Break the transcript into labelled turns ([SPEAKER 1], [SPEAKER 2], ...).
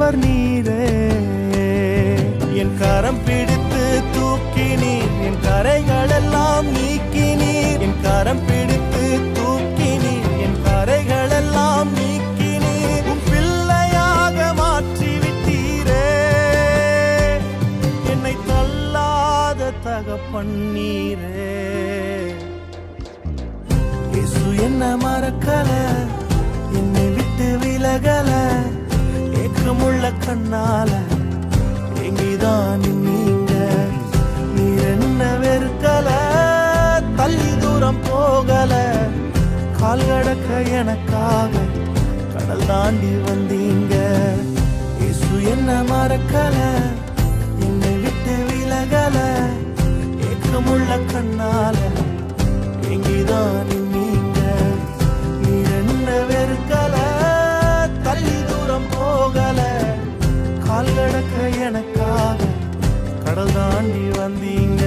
[SPEAKER 1] மீட்பர் நீரே. என் கரம் பிடித்து தூக்கினீர், என் கரைகள் எல்லாம் நீக்கினீர். என் கரம் பிடித்து தூக்கினீர், என் கரைகள் எல்லாம் நீக்கினீர். உன் பிள்ளையாக மாற்றி விட்டீரே. என்னை தள்ளாத தகப்பன் நீரே. இயேசு என்ன மறக்கல, என்னை விட்டு விலகல. ஏக்கமுள்ள கண்ணால எங்கிதான் நீங்க. நீர் என்ன வெறுக்கல, தள்ளி தூரம் போகல. கால் கடக்க எனக்காக கடல் தாண்டி வந்தீங்க. இயேசு என்ன மறக்கல, என்னை விட்டு விலகல. ஏக்கமுள்ள கண்ணால எங்கிதான் நீங்க. நீர் என்ன வெறுக்கல, தள்ளி தூரம் போகல. கால் கடக்க எனக்காக கடல் தாண்டி வந்தீங்க.